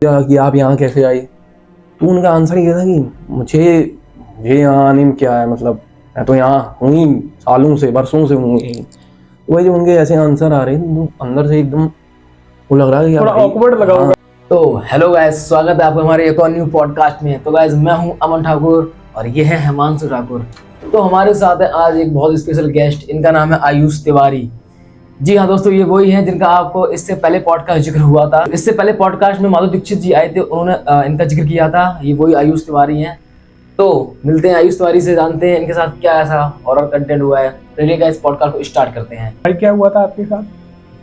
कि आप यहाँ कैसे आए, तो उनका आंसर ये था कि मुझे यहाँ आने में क्या है, मतलब मैं तो यहाँ हूँ ही, सालों से बरसों से हूँ यहीं। वही जो उनके ऐसे आंसर आ रहे हैं तो अंदर से एकदम वो लग रहा है कि थोड़ा ऑकवर्ड लगा होगा। तो हेलो गाइस, स्वागत है आपका हमारे एक और न्यू पॉडकास्ट में। तो गाइस, मैं हूं अमन ठाकुर और ये है हिमांशु ठाकुर। तो हमारे साथ है आज एक बहुत स्पेशल गेस्ट, इनका नाम है आयुष तिवारी। जी हाँ दोस्तों, ये वही हैं जिनका आपको इससे पहले पॉडकास्ट जिक्र हुआ था। इससे पहले पॉडकास्ट में माधुरी दीक्षित जी आए थे, उन्होंने इनका जिक्र किया था। ये वही आयुष तिवारी हैं। तो मिलते हैं आयुष तिवारी से, जानते हैं इनके साथ क्या ऐसा हॉरर कंटेंट हुआ है। चलिए गाइस, पॉडकास्ट को स्टार्ट करते हैं। भाई क्या हुआ था आपके साथ?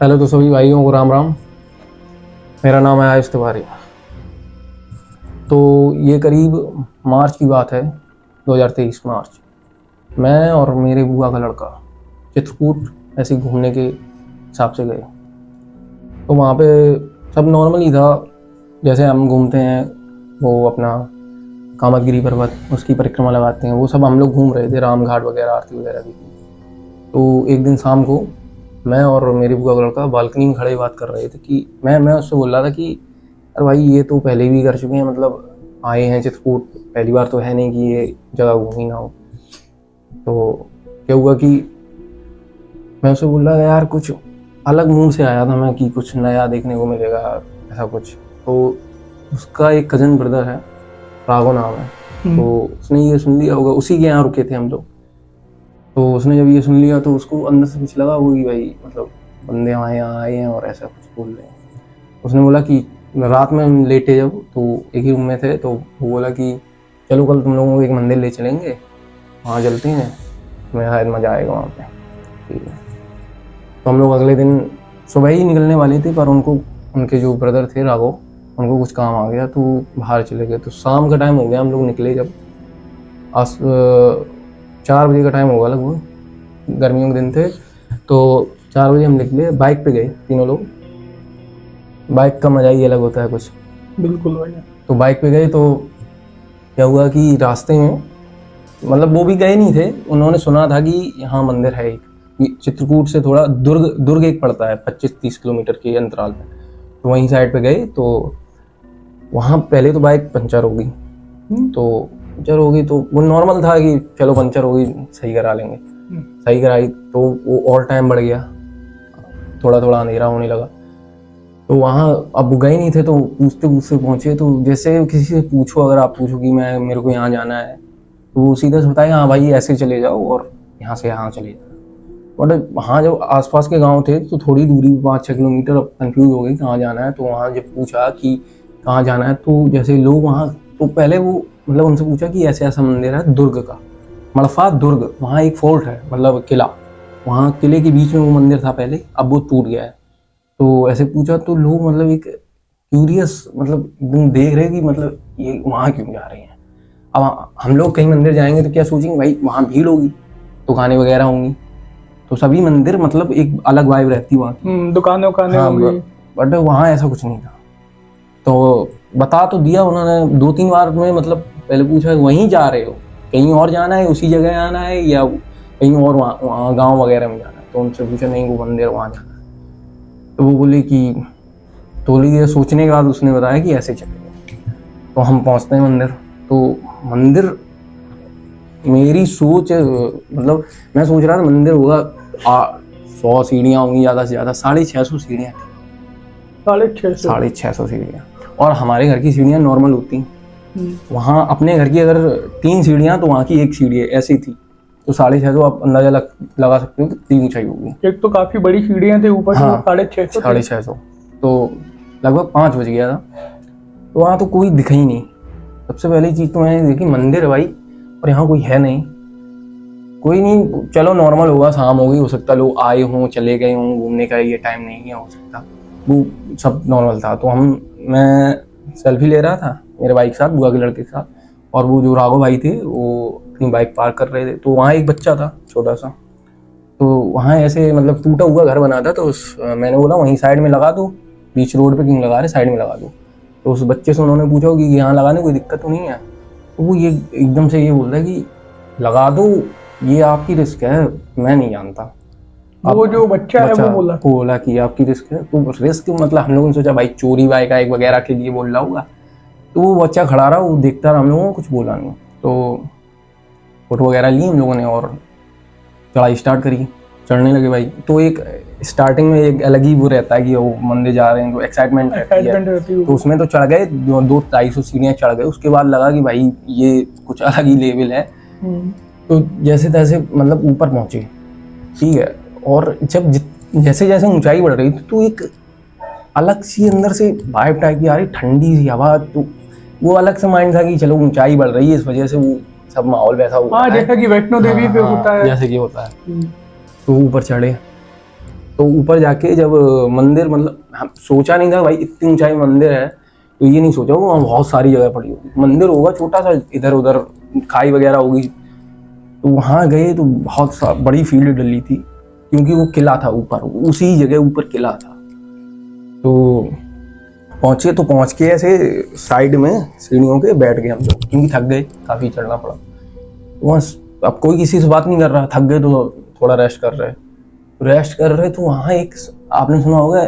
पहले तो सभी भाइयों को राम राम। मेरा नाम है आयुष तिवारी। तो ये करीब मार्च की बात है, 2023 मार्च। मैं और मेरे बुआ का लड़का चित्रकूट ऐसे घूमने के हिसाब से गए। तो वहाँ पे सब नॉर्मल ही था, जैसे हम घूमते हैं, वो अपना कामतगिरी पर्वत उसकी परिक्रमा लगाते हैं, वो सब हम लोग घूम रहे थे, राम घाट वगैरह, आरती वगैरह की। तो एक दिन शाम को मैं और मेरी बुआ का लड़का बालकनी में खड़े बात कर रहे थे कि मैं उससे बोल रहा था कि अरे भाई ये तो पहले भी कर चुके हैं, मतलब आए हैं चित्रकूट, पहली बार तो है नहीं कि ये जगह घूमी ना हो। तो क्या हुआ कि मैं उससे बोल रहा था यार कुछ अलग मूड से आया था मैं कि कुछ नया देखने को मिलेगा ऐसा कुछ। तो उसका एक कज़न ब्रदर है, राघव नाम है, तो उसने ये सुन लिया होगा, उसी के यहाँ रुके थे हम लोग। तो उसने जब ये सुन लिया तो उसको अंदर से कुछ लगा होगी, भाई मतलब बंदे हमारे यहाँ आए हैं और ऐसा कुछ बोल रहे हैं। उसने बोला कि रात में हम लेटे जब, तो एक ही रूम में थे, तो वो बोला कि चलो कल तुम लोगों को एक मंदिर ले चलेंगे, वहाँ चलते हैं, तुम्हें शायद मज़ा आएगा वहाँ पे। ठीक है। तो हम लोग अगले दिन सुबह ही निकलने वाले थे, पर उनके जो ब्रदर थे राघव, उनको कुछ काम आ गया तो बाहर चले गए। तो शाम का टाइम हो गया, हम लोग निकले जब 4 बजे का टाइम होगा लगभग, गर्मियों के दिन थे। तो 4 बजे हम निकले, बाइक पे गए तीनों लोग। बाइक का मजा ही अलग होता है कुछ। बिल्कुल भैया। तो बाइक पे गए तो क्या हुआ कि रास्ते में, मतलब वो भी गए नहीं थे, उन्होंने सुना था कि यहाँ मंदिर है एक, चित्रकूट से थोड़ा दुर्ग एक पड़ता है 25-30 किलोमीटर के अंतराल पे। तो वहीं साइड पे गए, तो वहाँ पहले तो बाइक पंचर हो गई। तो पंचर हो गई तो वो नॉर्मल था कि चलो पंचर हो गई, सही करा लेंगे। सही कराई तो वो और टाइम बढ़ गया, थोड़ा थोड़ा अंधेरा होने लगा। तो वहाँ अब गए नहीं थे, तो पूछते पूछते पहुँचे। तो जैसे किसी से पूछो, अगर आप पूछो कि मेरे को यहाँ जाना है, तो वो सीधा से बताएगा हाँ भाई ऐसे चले जाओ और यहाँ से यहाँ चले जाओ। बट वहाँ जब आसपास के गांव थे तो थोड़ी दूरी 5-6 किलोमीटर, अब कन्फ्यूज हो गई कहाँ जाना है। तो वहाँ जब पूछा कि कहाँ जाना है, तो जैसे लोग वहाँ, तो पहले वो मतलब उनसे पूछा कि ऐसे ऐसा मंदिर है दुर्ग का, मड़फा दुर्ग, वहाँ एक फोर्ट है, मतलब किला, वहाँ किले के बीच में वो मंदिर था पहले, अब वो टूट गया है। तो ऐसे पूछा तो लोग मतलब एक क्यूरियस, मतलब एकदम देख रहे कि मतलब ये वहाँ क्यों जा रहे हैं। अब हम लोग कहीं मंदिर जाएंगे तो क्या सोचेंगे, भाई वहाँ भीड़ होगी, दुकानें वगैरह होंगी, तो सभी मंदिर मतलब एक अलग वाइब रहती वहाँ की, दुकानें होंगी। बट वहाँ ऐसा कुछ नहीं था। तो बता तो दिया उन्होंने 2-3 बार में, मतलब पहले पूछा वहीं जा रहे हो, कहीं और जाना है, उसी जगह आना है, या कहीं और वहाँ गाँव वगैरह में जाना है। तो उनसे पूछा नहीं, वो मंदिर वहाँ जाना है। तो वो बोले कि थोड़ी देर सोचने के बाद उसने बताया कि ऐसे चलेंगे। तो हम पहुँचते हैं मंदिर। तो मंदिर, मेरी सोच मतलब मैं सोच रहा था मंदिर होगा 100 सीढ़ियाँ होंगी ज़्यादा से ज़्यादा, 650 सीढ़ियाँ थी। 650 सीढ़ियाँ। और हमारे घर की सीढ़ियाँ नॉर्मल होती हैं, वहाँ अपने घर की अगर 3 सीढ़ियाँ तो वहाँ की 1 सीढ़ी ऐसी थी। तो 650 आप अंदाजा लगा सकते हो कितनी ऊंचाई होगी। एक तो काफी बड़ी सीढ़ियाँ थी, ऊपर हाँ, 650। तो लगभग 5 बज गया था। तो वहाँ तो कोई दिखा ही नहीं। सबसे पहली चीज़ तो मैंने देखी मंदिर है भाई, और यहाँ कोई है नहीं, कोई नहीं। चलो नॉर्मल होगा, शाम होगी, हो सकता लोग आए हों चले गए हों, घूमने का ये टाइम नहीं है, हो सकता वो सब नॉर्मल था। तो मैं सेल्फी ले रहा था मेरे बाइक के साथ, बुआ के लड़के के साथ, और वो जो राघव भाई थे वो अपनी बाइक पार्क कर रहे थे। तो वहाँ एक बच्चा था छोटा सा, तो वहाँ ऐसे मतलब टूटा हुआ घर बना था। तो मैंने बोला वहीं साइड में लगा दो, बीच रोड पे क्यों लगा रहे, साइड में लगा दो। तो उस बच्चे से उन्होंने पूछा कि यहाँ लगाने कोई दिक्कत तो नहीं है। तो वो ये एकदम से ये बोल रहा है कि लगा दो, ये आपकी रिस्क है, मैं नहीं जानता। वो जो बच्चा है वो बोला कि आपकी रिस्क है, तो रिस्क मतलब हम लोगों ने सोचा भाई चोरी वाई का एक वगैरह के लिए बोल रहा होगा। तो वो बच्चा खड़ा रहा, वो देखता रहा, हम लोगों को कुछ बोला नहीं। तो फोटो वगैरह ली हम लोगों ने और चढ़ाई स्टार्ट करी, चढ़ने लगे भाई। तो एक स्टार्टिंग में एक अलग ही वो रहता है कि वो मंदिर जा रहे हैं, तो एक्साइटमेंट रहती है। तो उसमें तो चढ़ गए, 200-250 सीढ़ियाँ चढ़ गए। उसके बाद लगा कि भाई ये कुछ अलग ही लेवल है। तो जैसे तैसे मतलब ऊपर पहुंचे, ठीक है। और जब जैसे जैसे ऊंचाई बढ़ रही थी तो एक अलग सी अंदर से वाइब टाइप की आ रही, ठंडी सी हवा। तो वो अलग से माइंड था कि चलो ऊंचाई बढ़ रही है, इस वजह से वो सब माहौल वैसा हुआ है, जैसा कि वैष्णो देवी पे होता है, जैसे कि होता है। तो ऊपर चढ़े, तो ऊपर जाके जब मंदिर, मतलब हम सोचा नहीं था भाई इतनी ऊंचाई मंदिर है, तो ये नहीं सोचा वो बहुत सारी जगह पड़ी होगी, मंदिर होगा छोटा सा, इधर उधर खाई वगैरह होगी। तो वहाँ गए तो बहुत बड़ी फील्ड डली थी, क्योंकि वो किला था ऊपर, उसी जगह ऊपर किला था। तो पहुंचे, तो पहुंच के ऐसे साइड में सीढ़ियों के बैठ गए हम लोग, क्योंकि थक गए, काफ़ी चढ़ना पड़ा। वहाँ अब कोई किसी से बात नहीं कर रहा, थक गए तो थोड़ा रेस्ट कर रहे। तो वहाँ एक, आपने सुना होगा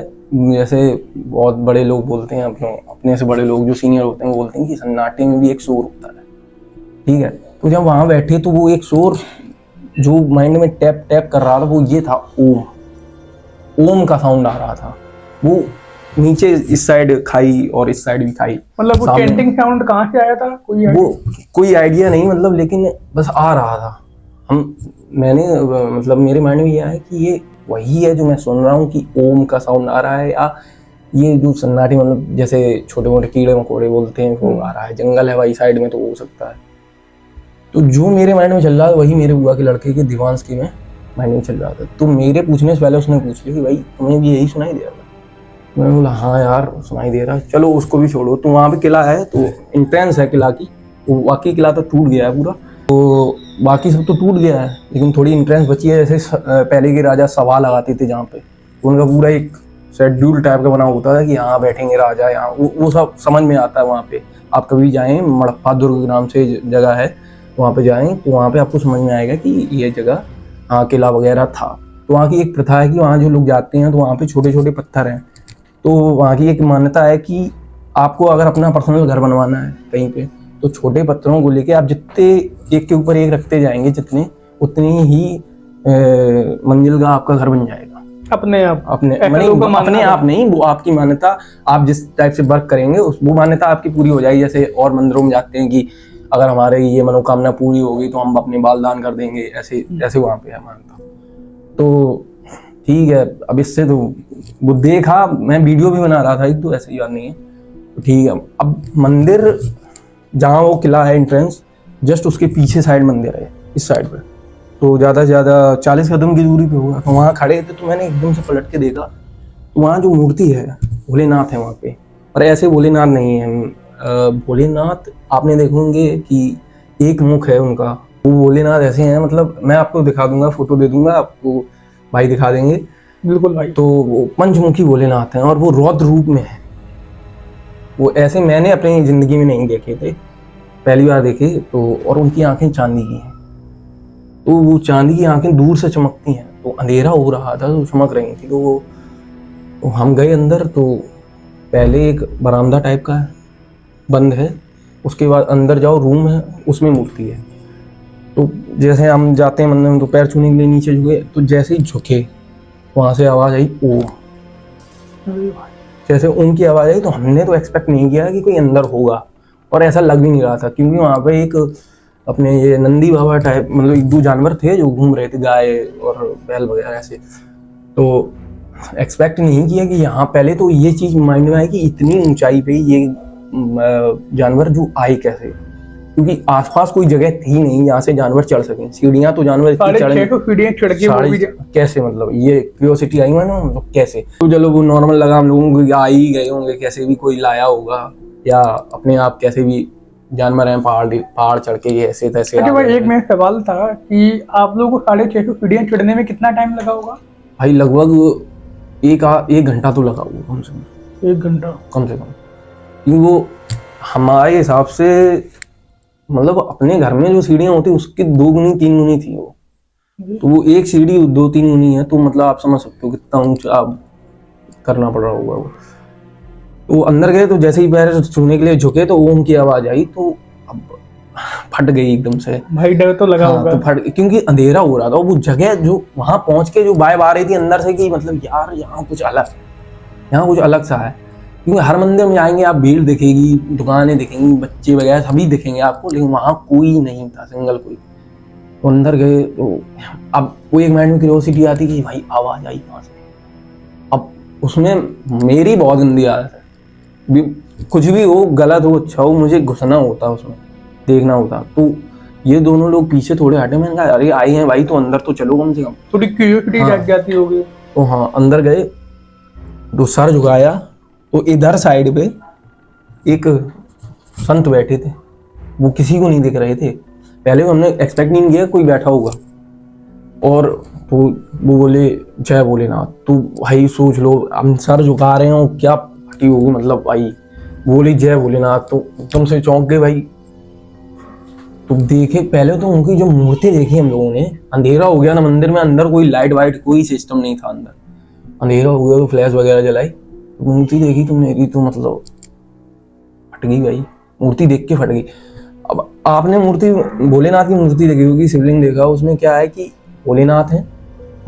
जैसे बहुत बड़े लोग बोलते हैं, अपने से बड़े लोग जो सीनियर होते हैं वो बोलते हैं कि सन्नाटे में भी एक शोर होता है, ठीक है। तो जब वहाँ बैठे तो वो एक शोर जो माइंड में टैप टैप कर रहा था, वो ये था, ओम का साउंड आ रहा था। वो नीचे इस साइड खाई और इस साइड भी खाई, मतलब वो चैंटिंग साउंड कहाँ से आया था कोई आइडिया नहीं, मतलब लेकिन बस आ रहा था। मैंने मतलब मेरे माइंड में ये आया कि ये वही है जो मैं सुन रहा हूँ कि ओम का साउंड आ रहा है, या ये जो सन्नाटे मतलब जैसे छोटे मोटे कीड़े मकोड़े बोलते हैं वो आ रहा है, जंगल है भाई साइड में तो हो सकता है। तो जो मेरे माइंड में चल रहा था वही मेरे बुआ के लड़के के दिवांश की में माइंड में चल रहा था। तो मेरे पूछने से पहले उसने पूछ लिया कि भाई तुम्हें भी यही सुनाई दे रहा था? मैंने बोला हाँ यार सुनाई दे रहा है। चलो उसको भी छोड़ो, तो वहाँ पे किला है, तो एंट्रेंस है किला की, वो बाकी किला तो टूट गया है पूरा, तो बाकी सब तो टूट गया है, लेकिन थोड़ी एंट्रेंस बची है। जैसे पहले के राजा सभा लगाते थे जहाँ पे, उनका पूरा एक शेड्यूल टाइप का बना होता था कि यहाँ बैठेंगे राजा, यहाँ वो सब समझ में आता है। वहाँ पे आप कभी जाएं, मड़प्पा दुर्ग नाम से जगह है, वहाँ पे जाएं तो वहाँ पे आपको समझ में आएगा कि ये जगह हाँ किला वगैरह था। तो वहाँ की एक प्रथा है कि वहाँ जो लोग जाते हैं तो वहाँ पे छोटे छोटे पत्थर हैं, तो वहाँ की एक मान्यता है कि आपको अगर अपना पर्सनल घर बनवाना है कहीं पे, तो छोटे पत्थरों को लेके आप जितने एक के ऊपर एक रखते जाएंगे, जितने उतनी ही मंजिल का आपका घर बन जाएगा अपने आप नहीं, वो आपकी मान्यता, आप जिस टाइप से वर्क करेंगे वो मान्यता आपकी पूरी हो जाएगी। जैसे और मंदिरों में जाते हैं कि अगर हमारे ये मनोकामना पूरी होगी तो हम अपने बाल दान कर देंगे, ऐसे ऐसे वहाँ पे है मान्यता। तो ठीक है, अब इससे तो वो देखा, मैं वीडियो भी बना रहा था एक, तो ऐसे ही बात नहीं है। तो ठीक है, अब मंदिर जहाँ वो किला है एंट्रेंस, जस्ट उसके पीछे साइड मंदिर है, इस साइड पे, तो ज़्यादा से ज़्यादा 40 कदम की दूरी पे होगा। तो वहाँ खड़े थे तो मैंने एकदम से पलट के देखा, तो वहाँ जो मूर्ति है भोलेनाथ है वहाँ पे, और ऐसे भोलेनाथ नहीं है। भोलेनाथ आपने देखोगे कि एक मुख है उनका, वो भोलेनाथ ऐसे हैं, मतलब मैं आपको दिखा दूंगा, फोटो दे दूंगा आपको, भाई दिखा देंगे। बिल्कुल भाई। तो वो पंचमुखी भोलेनाथ हैं और वो रौद्र रूप में है। वो ऐसे मैंने अपनी जिंदगी में नहीं देखे थे, पहली बार देखे। तो और उनकी आंखें चांदी की हैं, तो वो चांदी की आंखें दूर से चमकती हैं, तो अंधेरा हो रहा था तो चमक रही थी। तो हम गए अंदर, तो पहले एक बरामदा टाइप का है, बंद है, उसके बाद अंदर जाओ, रूम है, उसमें मूर्ति है। तो जैसे हम जाते हैं मंदिर में तो पैर छूने के लिए नीचे झुके, तो जैसे ही झुके वहाँ से आवाज़ आई ओम, जैसे ओम की आवाज़ आई, तो हमने तो एक्सपेक्ट नहीं किया कि कोई अंदर होगा, और ऐसा लग भी नहीं रहा था, क्योंकि वहाँ पे एक अपने ये नंदी बाबा टाइप, मतलब एक दो जानवर थे जो घूम रहे थे, गाय और बैल वगैरह ऐसे। तो एक्सपेक्ट नहीं किया कि यहाँ, पहले तो ये चीज़ माइंड में आई कि इतनी ऊंचाई पे ये जानवर जो आए कैसे, क्योंकि आसपास कोई जगह थी नहीं जहाँ से जानवर चढ़ सकें। सीढ़ियाँ तो जानवर कैसे, मतलब ये क्यूरियोसिटी आई मैंने, मतलब कैसे। तो चलो वो नॉर्मल लगा, हम लोगों को आ ही गए होंगे, कैसे भी कोई लाया होगा, या अपने आप कैसे भी जानवर हैं, पहाड़ चढ़ के ये ऐसे तैसे। अच्छा भाई, एक मेरा सवाल था कि आप लोगों को 650 सीढ़ियाँ चढ़ने में कितना टाइम लगा होगा? भाई लगभग एक घंटा तो लगा होगा, कम से कम 1 घंटा कम से कम, क्योंकि वो हमारे हिसाब से, मतलब अपने घर में जो सीढ़ियाँ होती उसकी 2 गुनी 3 गुनी थी वो। तो वो एक सीढ़ी 2-3 ऊनी है, तो मतलब आप समझ सकते हो कितना ऊंचा आप करना पड़ रहा होगा वो। तो अंदर गए तो जैसे ही पैर छूने के लिए झुके तो ओम की आवाज आई, तो अब फट गई एकदम से। भाई डर तो लगा हाँ, होगा। तो फट, क्योंकि अंधेरा हो रहा था। वो जगह जो वहां पहुंच के जो वाइब आ रही थी अंदर से कि मतलब यार यहाँ कुछ अलग सा है। क्योंकि हर मंदिर में जाएंगे आप, भीड़ दिखेगी, दुकानें दिखेंगी, बच्चे वगैरह सभी दिखेंगे आपको, लेकिन वहां कोई नहीं था, सिंगल कोई। तो अंदर गए तो अब वो एक माइंड में क्यूरियोसिटी आती कि भाई आवाज आई कहाँ से। अब उसमें मेरी बहुत गंदी आदत है, कुछ भी हो, गलत हो अच्छा हो, मुझे घुसना होता उसमें, देखना होता। तो ये दोनों लोग पीछे थोड़े हटे, मैंने कहा अरे आई हैं भाई तो अंदर तो चलो कम से कम। थोड़ी क्यूरियोसिटी हाँ। जाग जाती होगी। तो हाँ, अंदर गए तो सर झुकाया तो इधर साइड पे एक संत बैठे थे, वो किसी को नहीं दिख रहे थे। पहले हमने एक्सपेक्ट नहीं किया कोई बैठा होगा। और तो वो बोले जय भोलेनाथ। तो भाई सोच लो, हम सर झुका रहे हो, क्या फटी होगी मतलब भाई। बोली जय भोलेनाथ तो एकदम से चौंक गए भाई। तो देखे पहले तो उनकी जो मूर्ति देखी हम लोगों ने, अंधेरा हो गया ना मंदिर में, अंदर कोई लाइट वाइट कोई सिस्टम नहीं था अंदर, अंधेरा हो गया तो फ्लैश वगैरह जलाई। तो मूर्ति देखी तो मेरी तो मतलब फट गई भाई, मूर्ति देख के फट गई। अब आपने मूर्ति, भोलेनाथ की मूर्ति देखी होगी, शिवलिंग देखा, उसमें क्या है कि भोलेनाथ है,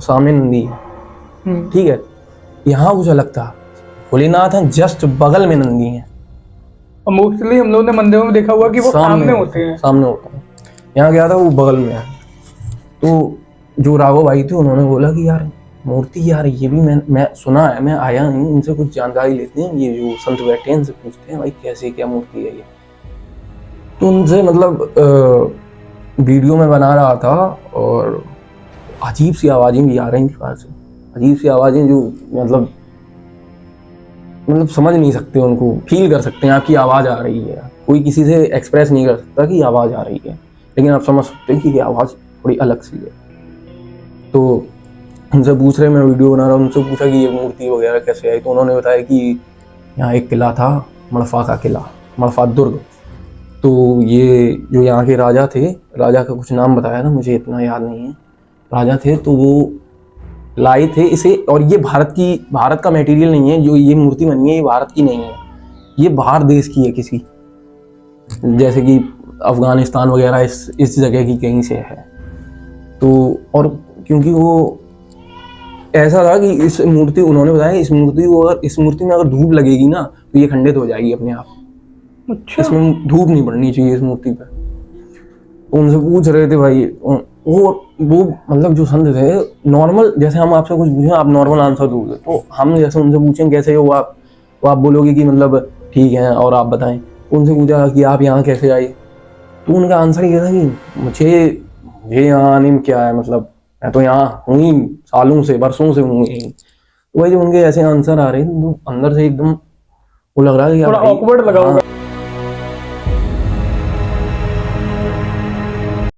सामने नंदी है, ठीक है। यहाँ कुछ अलग था, भोलेनाथ है जस्ट बगल में नंदी है। और मोस्टली हम लोगों ने मंदिरों में देखा हुआ कि वो सामने होते हैं। सामने होते हैं। यहाँ गया था वो बगल में है। तो जो राघव भाई थे उन्होंने बोला कि यार मूर्ति, यार ये भी मैं सुना है, मैं आया नहीं, इनसे कुछ जानकारी लेते हैं, ये जो संत बैठे हैं इनसे पूछते हैं भाई कैसे क्या मूर्ति है ये। तो उनसे मतलब वीडियो में बना रहा था, और अजीब सी आवाजें भी आ रही थी बाहर से, अजीब सी आवाजें जो मतलब समझ नहीं सकते, उनको फील कर सकते हैं आपकी आवाज आ रही है। कोई किसी से एक्सप्रेस नहीं कर सकता कि आवाज आ रही है, लेकिन आप समझ सकते हैं कि ये आवाज थोड़ी अलग सी है। तो उनसे पूछ रहे, मैं वीडियो बना रहा हूँ, उनसे पूछा कि ये मूर्ति वगैरह कैसे आई। तो उन्होंने बताया कि यहाँ एक किला था, मड़फा का किला, मड़फा दुर्ग। तो ये जो यहाँ के राजा थे, राजा का कुछ नाम बताया था, मुझे इतना याद नहीं है, राजा थे, तो वो लाए थे इसे। और ये भारत का मटेरियल नहीं है, जो ये मूर्ति बनी है ये भारत की नहीं है, ये बाहर देश की है, किसी जैसे कि अफगानिस्तान वगैरह इस जगह की कहीं से है। तो और क्योंकि वो ऐसा था कि इस मूर्ति, उन्होंने बताया इस मूर्ति में अगर धूप लगेगी ना तो ये खंडित हो जाएगी अपने आप। अच्छा। इसमें धूप नहीं पड़नी चाहिए इस मूर्ति पे। तो उनसे पूछ रहे थे भाई, वो मतलब जो संत थे, नॉर्मल जैसे हम आपसे कुछ पूछें आप नॉर्मल आंसर दोगे, तो हम जैसे उनसे पूछें कैसे हो आप, तो आप बोलोगे कि मतलब ठीक है और आप बताएं। उनसे पूछा कि आप यहाँ कैसे आए, तो उनका आंसर ये था कि मुझे यहाँ आने में क्या है, मतलब मैं तो यहाँ हूँ ही सालों से, बरसों से हूँ यहीं। तो वही जो उनके ऐसे आंसर आ रहे थे तो अंदर से एकदम वो लग रहा है कि थोड़ा awkward लगा होगा।